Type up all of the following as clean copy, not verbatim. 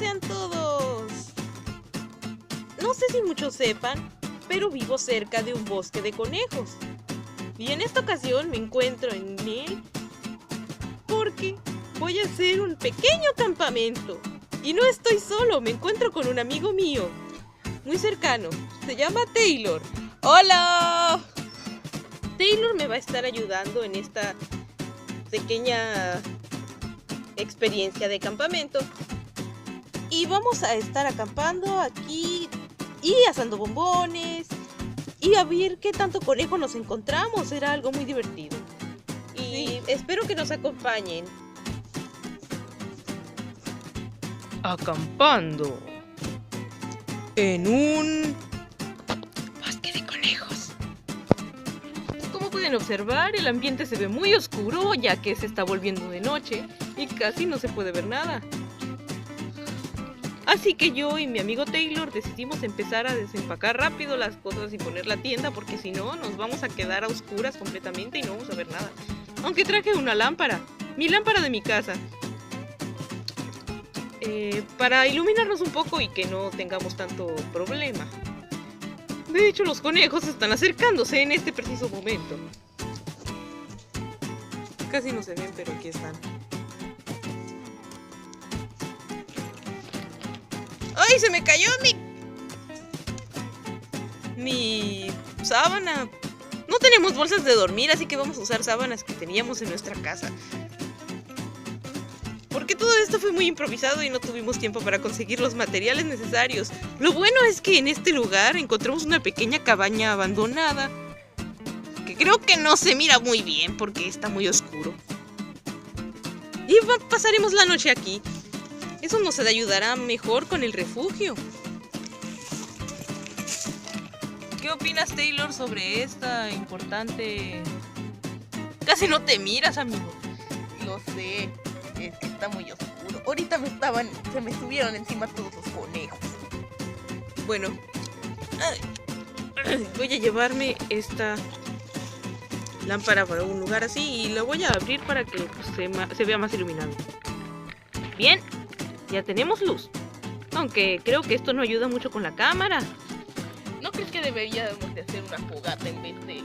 sean todos. No sé si muchos sepan, pero vivo cerca de un bosque de conejos. Y en esta ocasión me encuentro en él porque voy a hacer un pequeño campamento. Y no estoy solo, me encuentro con un amigo mío, muy cercano. Se llama Taylor. ¡Hola! Taylor me va a estar ayudando en esta pequeña experiencia de campamento. Y vamos a estar acampando aquí y asando bombones y a ver qué tanto conejo nos encontramos. Será algo muy divertido. Y espero que nos acompañen. Acampando en un bosque de conejos. Como pueden observar, el ambiente se ve muy oscuro ya que se está volviendo de noche y casi no se puede ver nada. Así que yo y mi amigo Taylor decidimos empezar a desempacar rápido las cosas y poner la tienda, porque si no nos vamos a quedar a oscuras completamente y no vamos a ver nada. Aunque traje una lámpara, mi lámpara de mi casa, para iluminarnos un poco y que no tengamos tanto problema. De hecho, los conejos están acercándose en este preciso momento. Casi no se ven, pero aquí están. ¡Ay, se me cayó mi sábana! No tenemos bolsas de dormir, así que vamos a usar sábanas que teníamos en nuestra casa. Porque todo esto fue muy improvisado y no tuvimos tiempo para conseguir los materiales necesarios. Lo bueno es que en este lugar encontramos una pequeña cabaña abandonada, que creo que no se mira muy bien porque está muy oscuro. Y pasaremos la noche aquí. Eso nos ayudará mejor con el refugio. ¿Qué opinas, Taylor, sobre esta importante...? Casi no te miras, amigo. Lo sé, es que está muy oscuro. Ahorita se me subieron encima todos los conejos. Bueno, voy a llevarme esta lámpara para un lugar así y la voy a abrir para que se vea más iluminado. Bien, ya tenemos luz. Aunque creo que esto no ayuda mucho con la cámara. ¿No crees que deberíamos de hacer una fogata en vez de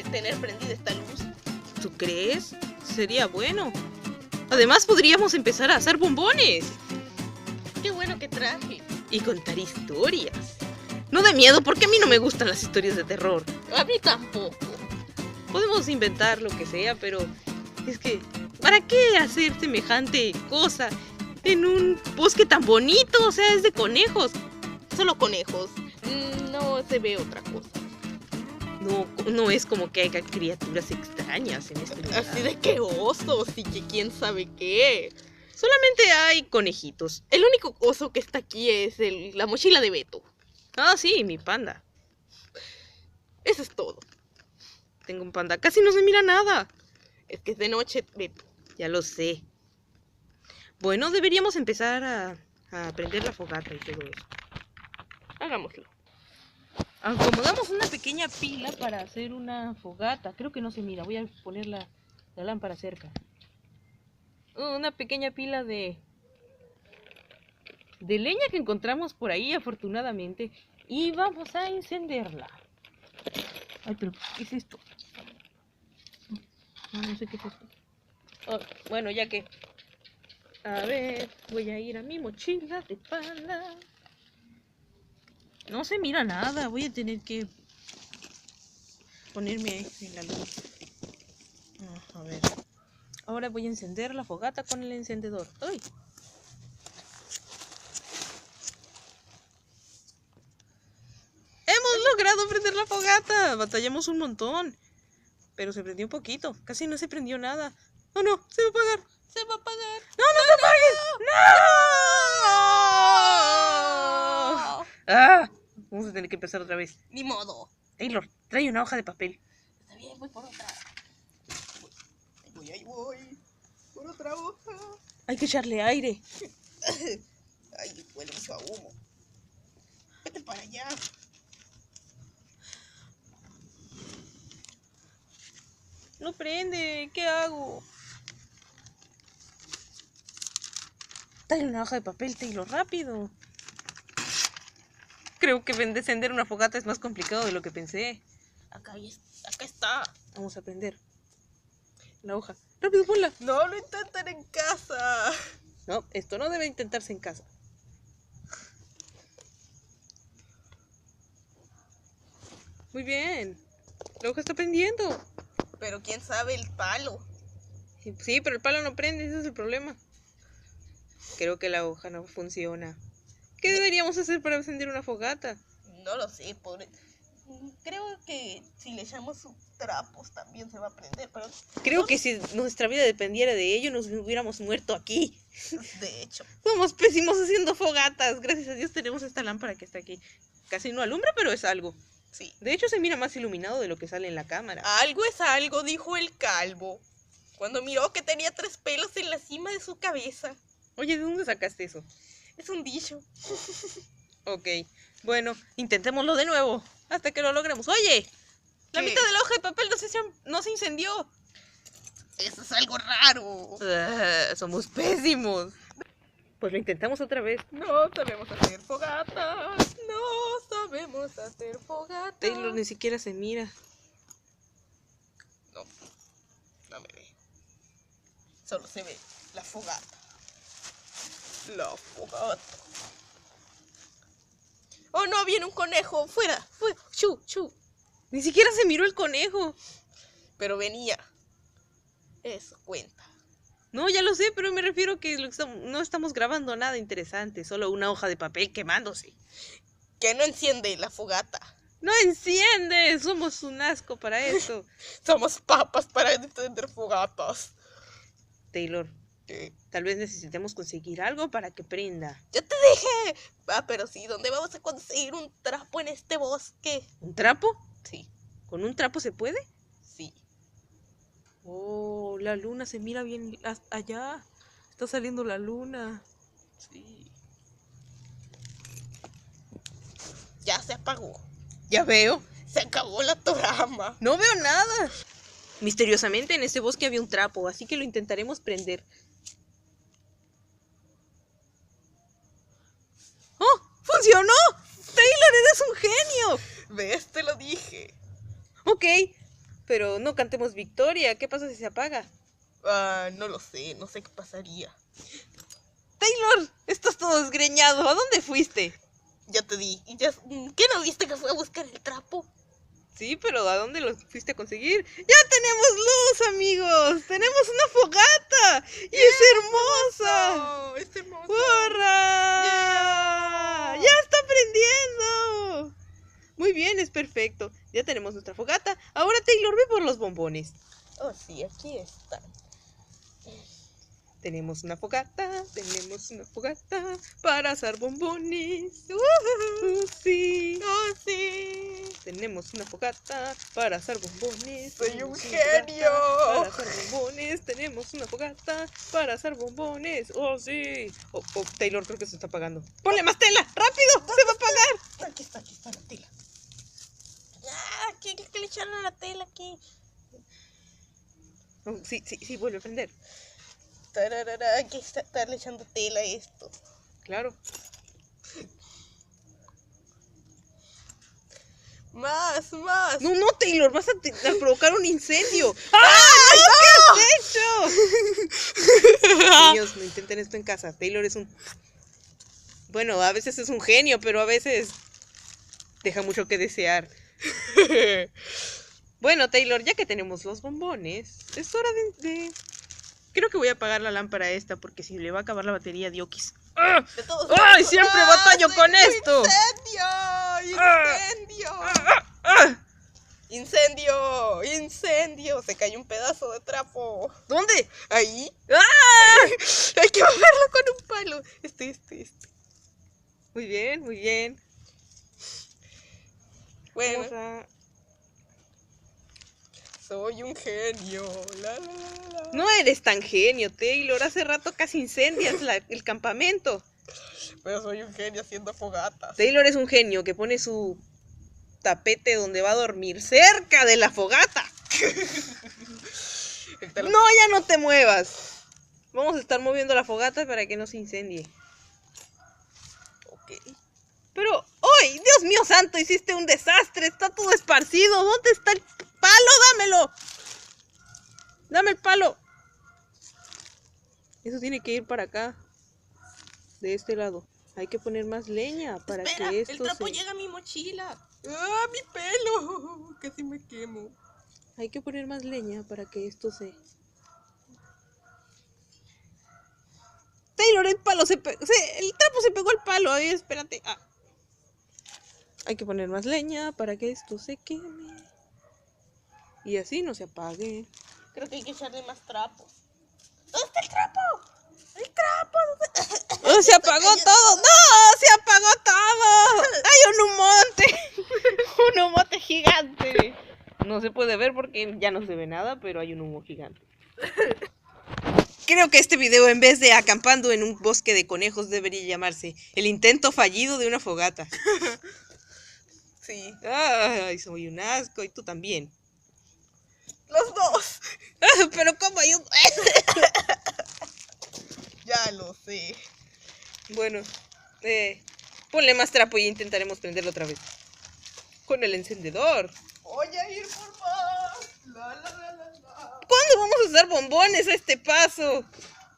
tener prendida esta luz? ¿Tú crees? Sería bueno. Además podríamos empezar a hacer bombones. Qué bueno que traje. Y contar historias. No de miedo, porque a mí no me gustan las historias de terror. A mí tampoco. Podemos inventar lo que sea, pero es que ¿para qué hacer semejante cosa en un bosque tan bonito? O sea, es de conejos. Solo conejos. No se ve otra cosa. No es como que haya criaturas extrañas en este lugar. Así de que osos y que quién sabe qué. Solamente hay conejitos. El único oso que está aquí es la mochila de Beto. Ah, sí, mi panda. Eso es todo. Tengo un panda. Casi no se mira nada. Es que es de noche, Beto. Ya lo sé. Bueno, deberíamos empezar a prender la fogata y todo eso. Hagámoslo. Acomodamos una pequeña pila para hacer una fogata. Creo que no se mira. Voy a poner la lámpara cerca. Una pequeña pila de leña que encontramos por ahí, afortunadamente. Y vamos a encenderla. Ay, pero ¿qué es esto? No sé qué es esto. Oh, bueno, ya que... A ver, voy a ir a mi mochila de pala. No se mira nada, voy a tener que ponerme en la luz. A ver. Ahora voy a encender la fogata con el encendedor. ¡Ay! ¡Hemos logrado prender la fogata! Batallamos un montón. Pero se prendió un poquito. Casi no se prendió nada. ¡Oh, no! ¡Se va a apagar! Se va a apagar. ¡No, no te apagues! ¡No! ¡Ah! Vamos a tener que empezar otra vez. Ni modo. Taylor, trae una hoja de papel. Está bien, voy por otra. Ahí voy. Por otra hoja. Hay que echarle aire. Ay, huele mucho a humo. Vete para allá. No prende. ¿Qué hago? Dale una hoja de papel, Taylor, rápido. Creo que encender una fogata es más complicado de lo que pensé. Acá está. Vamos a aprender. La hoja. Rápido, ponla. No lo intenten en casa. No, esto no debe intentarse en casa. Muy bien. La hoja está prendiendo. Pero quién sabe el palo. Sí, pero el palo no prende, ese es el problema. Creo que la hoja no funciona. ¿Qué deberíamos hacer para encender una fogata? No lo sé, pobre. Creo que si le echamos sus trapos también se va a prender, pero... Creo que si nuestra vida dependiera de ello, nos hubiéramos muerto aquí. De hecho. Somos pésimos haciendo fogatas. Gracias a Dios tenemos esta lámpara que está aquí. Casi no alumbra, pero es algo. Sí. De hecho, se mira más iluminado de lo que sale en la cámara. Algo es algo, dijo el calvo, cuando miró que tenía 3 pelos en la cima de su cabeza. Oye, ¿de dónde sacaste eso? Es un dicho. Ok, bueno, intentémoslo de nuevo, hasta que lo logremos. Oye, la ¿Qué? mitad de la hoja de papel no se incendió. Eso es algo raro. Somos pésimos. Pues lo intentamos otra vez. No sabemos hacer fogatas. No sabemos hacer fogatas. Taylor ni siquiera se mira. No me ve. Solo se ve la fogata. La fogata. Oh no, viene un conejo. Fuera. Chu, chu. Ni siquiera se miró el conejo. Pero venía. Eso cuenta. No, ya lo sé, pero me refiero que no estamos grabando nada interesante. Solo una hoja de papel quemándose. Que no enciende la fogata. ¡No enciende! Somos un asco para eso. Somos papas para encender fogatas. Taylor, ¿Qué? tal vez necesitemos conseguir algo para que prenda. ¡Ya te dije! Ah, pero sí, ¿dónde vamos a conseguir un trapo en este bosque? ¿Un trapo? Sí, ¿Con un trapo se puede? sí. Oh, la luna se mira bien allá. Está saliendo la luna. Sí. Ya se apagó. Ya veo. Se acabó la trama. No veo nada. Misteriosamente en ese bosque había un trapo, así que lo intentaremos prender. ¡Oh! ¡Funcionó! ¡Taylor, eres un genio! ¿Ves? Te lo dije. Ok, pero no cantemos victoria. ¿Qué pasa si se apaga? Ah, no lo sé, no sé qué pasaría. Taylor, estás todo desgreñado. ¿A dónde fuiste? Ya te di. ¿Qué no viste que fue a buscar el trapo? Sí, pero ¿a dónde lo fuiste a conseguir? ¡Ya tenemos luz, amigos! ¡Tenemos una fogata! ¡Y es hermosa! No, es hermoso. ¡Hurra! Yeah. ¡Ya está prendiendo! Muy bien, es perfecto. Ya tenemos nuestra fogata. Ahora Taylor, ve por los bombones. Oh, sí, aquí están. Tenemos una fogata para asar bombones. Sí. Oh, sí. Tenemos una fogata para asar bombones. Soy Tenemos un una fogata genio. Para asar bombones. Tenemos una fogata para asar bombones. Oh, sí. Oh, Taylor, creo que se está apagando. ¡Ponle más tela! ¡Rápido! ¡Se va a apagar! Aquí está la tela. Ah, ¿qué le echaron a la tela aquí? Oh, sí, vuelve a prender. Tararara, aquí está le echando tela a esto. Claro. Más. No, Taylor, vas a provocar un incendio. ¡Ah! ¡No! ¿Qué has hecho? Niños, no intenten esto en casa. Taylor es un... Bueno, a veces es un genio, pero a veces deja mucho que desear. Bueno, Taylor, ya que tenemos los bombones, es hora de... Creo que voy a apagar la lámpara esta porque si le va a acabar la batería, diokis. ¡Ah! De todos ¡Ay, modos- siempre ¡Ah, batallo sí! con esto! ¡Incendio! Se cayó un pedazo de trapo. ¿Dónde? Ahí. ¡Ah! Hay que moverlo con un palo. Este. Muy bien. Bueno, Vamos a... soy un genio. La. No eres tan genio, Taylor. Hace rato casi incendias el campamento. Pero soy un genio haciendo fogatas. Taylor es un genio que pone su tapete donde va a dormir cerca de la fogata. No, ya no te muevas. Vamos a estar moviendo la fogata para que no se incendie. Ok. Pero, ¡ay! Dios mío santo, hiciste un desastre. Está todo esparcido. ¿Dónde está el palo? ¡Dámelo! Dame el palo. Eso tiene que ir para acá. De este lado. Hay que poner más leña para Espera, que esto el trapo se... llega a mi mochila. ¡Ah, mi pelo! Casi me quemo. Hay que poner más leña para que esto se... Taylor, el palo el trapo se pegó al palo. Ay, espérate. Ah. Hay que poner más leña para que esto se queme. Y así no se apague. Creo que hay que echarle más trapos. ¿Dónde está el trapo? ¡El trapo! ¡Oh, se apagó todo! ¡No! ¡Se apagó todo! ¡Hay un humote! ¡Un humote gigante! No se puede ver porque ya no se ve nada, pero hay un humo gigante. Creo que este video, en vez de acampando en un bosque de conejos, debería llamarse el intento fallido de una fogata. Sí. Ay, soy un asco, y tú también. Los dos. Pero ¿cómo hay un...? Ya lo sé. Bueno, ponle más trapo y intentaremos prenderlo otra vez. Con el encendedor. Voy a ir por más. La, la, la, la, la. ¿Cuándo vamos a usar bombones a este paso?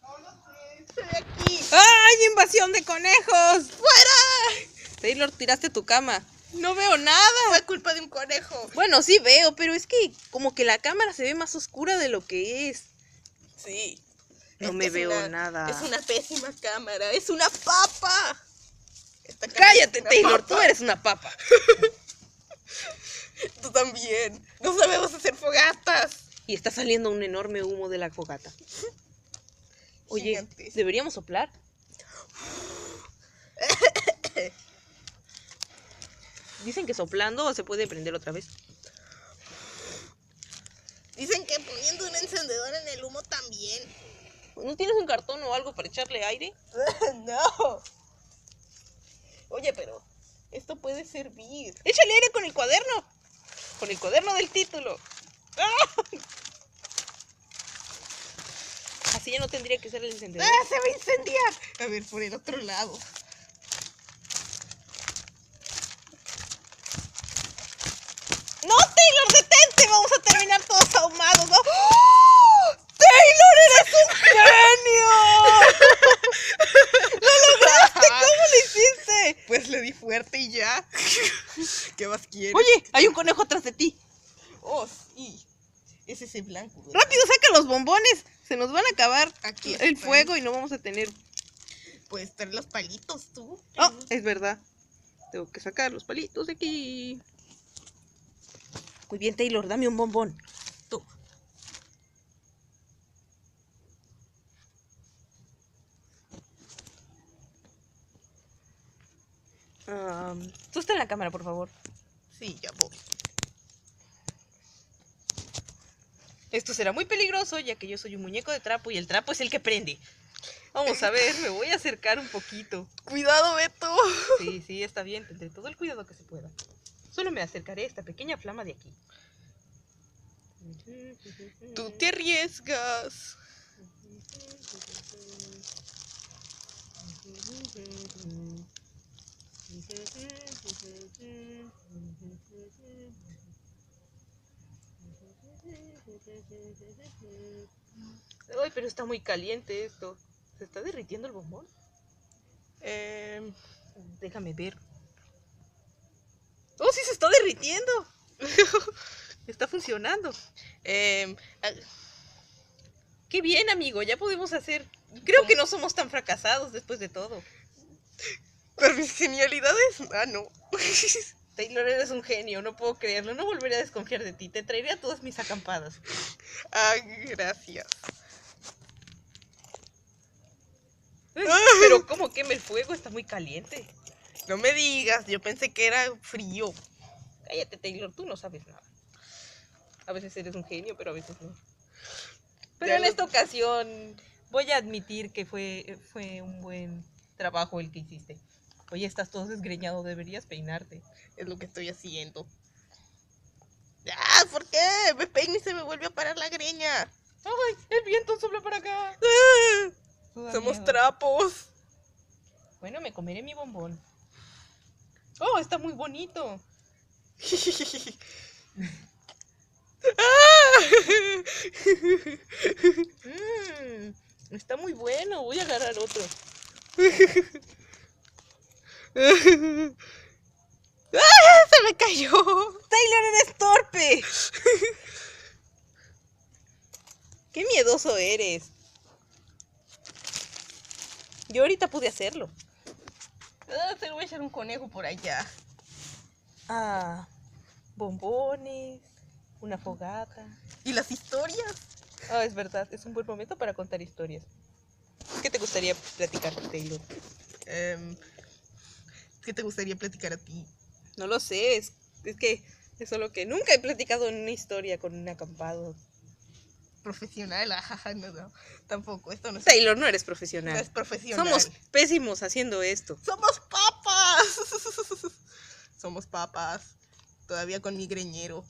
No lo sé. Estoy aquí. ¡Ay, invasión de conejos! ¡Fuera! Taylor, tiraste tu cama. No veo nada. Fue culpa de un conejo. Bueno, sí veo, pero es que como que la cámara se ve más oscura de lo que es. Sí. No Es me que es veo nada. Es una pésima cámara. Es una papa. Esta cámara Cállate, es una Taylor, papa. tú eres una papa. Tú también. No sabemos hacer fogatas. Y está saliendo un enorme humo de la fogata. Oye, Gigantes. ¿deberíamos soplar? Dicen que soplando se puede prender otra vez. Dicen que poniendo un encendedor en el humo también. ¿No tienes un cartón o algo para echarle aire? No. Oye, pero esto puede servir. ¡Échale aire con el cuaderno! Con el cuaderno del título. ¡Ah! Así ya no tendría que ser el encendedor. ¡Ah, se va a incendiar! A ver, por el otro lado. ¡No, Taylor, detente! Vamos a terminar todos ahumados, ¿no? ¡Oh! ¡Taylor, eres un genio! ¡Lo lograste! ¿Cómo lo hiciste? Pues le di fuerte y ya. ¿Qué más quieres? Oye, hay un conejo atrás de ti. Oh, sí. Es ese blanco, ¿verdad? Rápido, saca los bombones. Se nos van a acabar Aquí el están. fuego y no vamos a tener... Puedes traer los palitos tú. Oh, es verdad. Tengo que sacar los palitos de aquí. Muy bien, Taylor, dame un bombón. Tú. Tú está en la cámara, por favor. Sí, ya voy. Esto será muy peligroso, ya que yo soy un muñeco de trapo y el trapo es el que prende. Vamos a ver, me voy a acercar un poquito. Cuidado, Beto. Sí, sí, está bien, tendré todo el cuidado que se pueda. Solo me acercaré a esta pequeña flama de aquí. Tú te arriesgas. Ay, pero está muy caliente esto. ¿Se está derritiendo el bombón? Déjame ver. ¡Oh, sí se está derritiendo! Está funcionando. Qué bien, amigo, ya podemos hacer... Creo que no somos tan fracasados después de todo. ¿Con mis genialidades? Ah, no. Taylor, eres un genio, no puedo creerlo. No volveré a desconfiar de ti. Te traeré a todas mis acampadas. Ah, gracias. Pero ¿cómo quema el fuego? Está muy caliente. No me digas, yo pensé que era frío. Cállate, Taylor, tú no sabes nada. A veces eres un genio, pero a veces no. Pero Ya en lo- esta ocasión voy a admitir que fue un buen trabajo el que hiciste. Oye, estás todo desgreñado, deberías peinarte. Es lo que estoy haciendo. Ah, ¿por qué? Me peino y se me vuelve a parar la greña. ¡Ay! El viento sopla para acá. Somos Miedo. trapos. Bueno, me comeré mi bombón. Oh, está muy bonito. Está muy bueno. Voy a agarrar otro. ¡Se me cayó! Taylor, eres torpe. Qué miedoso eres. Yo ahorita pude hacerlo. Se lo voy a echar un conejo por allá. Ah, bombones, una fogata. ¿Y las historias? Ah, es verdad, es un buen momento para contar historias. ¿Qué te gustaría platicar, Taylor? ¿Qué te gustaría platicar a ti? No lo sé, es que es solo que nunca he platicado una historia con un acampado. Profesional, ajá, no, tampoco, esto no es, Taylor, no eres no profesional. es profesional. Somos pésimos haciendo esto. ¡Somos papas! Somos papas, todavía con mi greñero.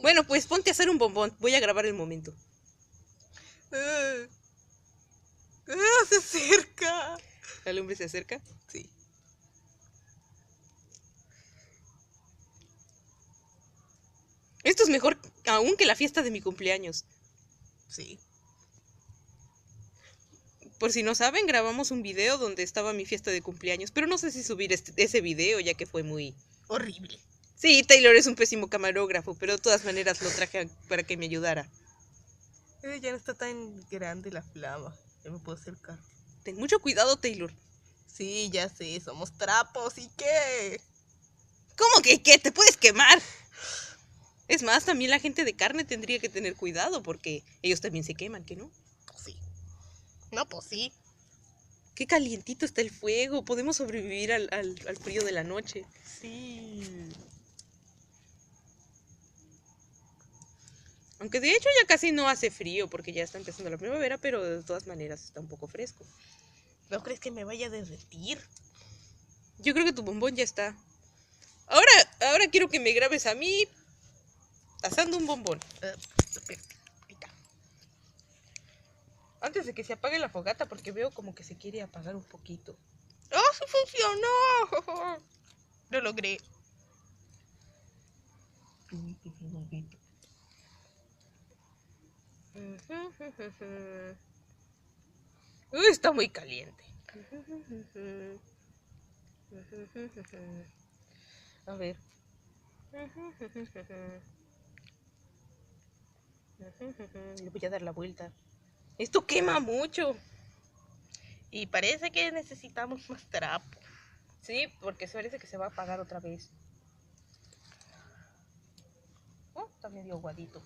Bueno, pues ponte a hacer un bombón. Voy a grabar el momento. Se acerca. ¿La lumbre se acerca? Sí. Esto es mejor aún que la fiesta de mi cumpleaños. Sí. Por si no saben, grabamos un video donde estaba mi fiesta de cumpleaños, pero no sé si subir ese video ya que fue muy... Horrible. Sí, Taylor es un pésimo camarógrafo, pero de todas maneras lo traje para que me ayudara. Ya no está tan grande la flama. Ya me puedo acercar. Ten mucho cuidado, Taylor. Sí, ya sé, somos trapos. ¿Y qué? ¿Cómo que qué? ¿Te puedes quemar? Es más, también la gente de carne tendría que tener cuidado porque ellos también se queman, ¿qué no? Pues sí. No, pues sí. Qué calientito está el fuego. Podemos sobrevivir al frío de la noche. Sí. Aunque de hecho ya casi no hace frío porque ya está empezando la primavera, pero de todas maneras está un poco fresco. ¿No crees que me vaya a derretir? Yo creo que tu bombón ya está. Ahora quiero que me grabes a mí asando un bombón. Antes de que se apague la fogata porque veo como que se quiere apagar un poquito. ¡Oh, sí funcionó! Lo logré. Uy, está muy caliente. A ver. Le voy a dar la vuelta. Esto quema mucho. Y parece que necesitamos más trapo. Sí, porque parece que se va a apagar otra vez. Oh, está medio aguadito.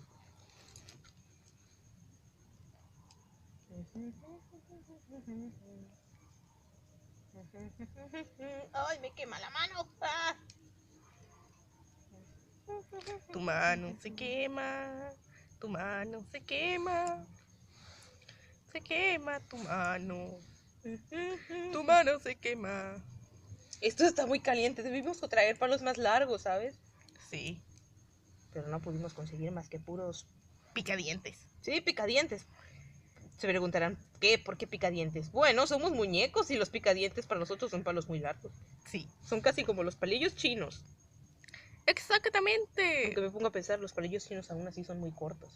¡Ay, me quema la mano! ¡Ah! Tu mano se quema. Tu mano se quema. Se quema tu mano. Tu mano se quema. Esto está muy caliente. Debimos traer palos más largos, ¿sabes? Sí. Pero no pudimos conseguir más que puros... Picadientes. Sí, picadientes. Se preguntarán, ¿qué? ¿Por qué picadientes? Bueno, somos muñecos y los picadientes para nosotros son palos muy largos. Sí. Son casi como los palillos chinos. Exactamente. Aunque me pongo a pensar, los palillos chinos aún así son muy cortos.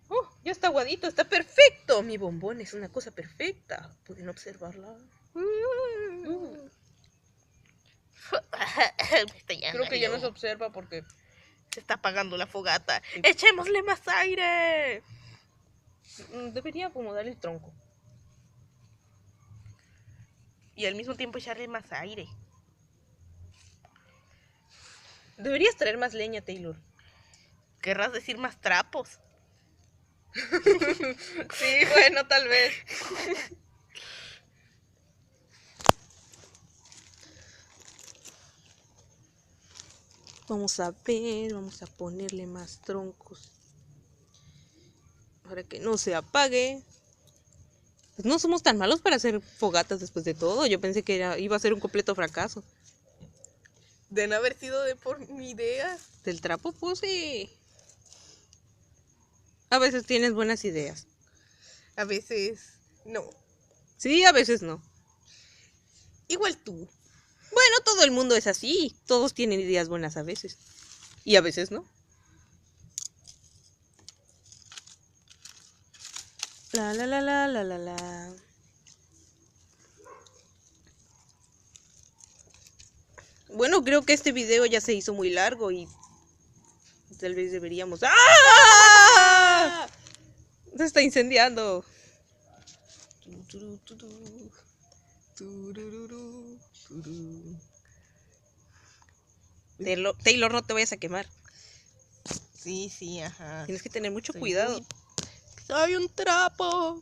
¡Oh! Ya está aguadito, está perfecto. Mi bombón es una cosa perfecta. ¿Pueden observarla? Creo que ya no se observa porque... se está apagando la fogata. Sí. ¡Echémosle más aire! Debería acomodar el tronco. Y al mismo tiempo echarle más aire. Deberías traer más leña, Taylor. ¿Querrás decir más trapos? Sí, bueno, tal vez. Vamos a ver, vamos a ponerle más troncos. Para que no se apague. Pues no somos tan malos para hacer fogatas después de todo. Yo pensé que iba a ser un completo fracaso. De no haber sido de por mi idea. Del trapo, pues sí. A veces tienes buenas ideas. A veces no. Sí, a veces no. Igual tú. Bueno, todo el mundo es así. Todos tienen ideas buenas a veces. Y a veces no. La la la la la la la. Bueno, creo que este video ya se hizo muy largo y tal vez deberíamos... ¡Ah! Se está incendiando. Taylor, no te vayas a quemar. Sí, sí, ajá. Tienes que tener mucho Soy cuidado. Soy un trapo.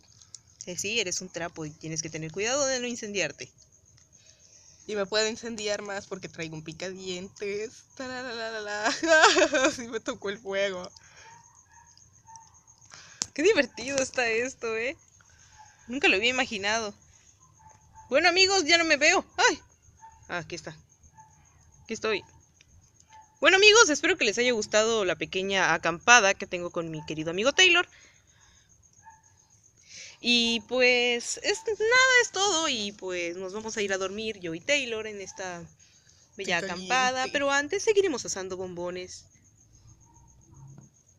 Sí, eres un trapo y tienes que tener cuidado de no incendiarte. Y me puedo incendiar más porque traigo un picadientes. Así me tocó el fuego. Qué divertido está esto, ¿eh? Nunca lo había imaginado. Bueno, amigos, ya no me veo. ¡Ay! Ah, aquí está. Aquí estoy. Bueno, amigos, espero que les haya gustado la pequeña acampada que tengo con mi querido amigo Taylor. Y pues, nada, es todo. Y pues nos vamos a ir a dormir, yo y Taylor, en esta bella acampada. Pero antes seguiremos asando bombones.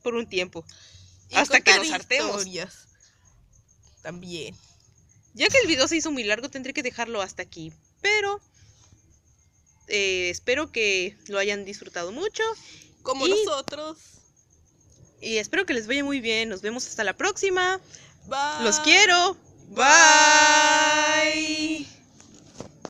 Por un tiempo. Y hasta que nos hartemos. También. Ya que el video se hizo muy largo, tendré que dejarlo hasta aquí. Pero espero que lo hayan disfrutado mucho. Como nosotros. Y espero que les vaya muy bien. Nos vemos hasta la próxima. Bye. Los quiero. Bye.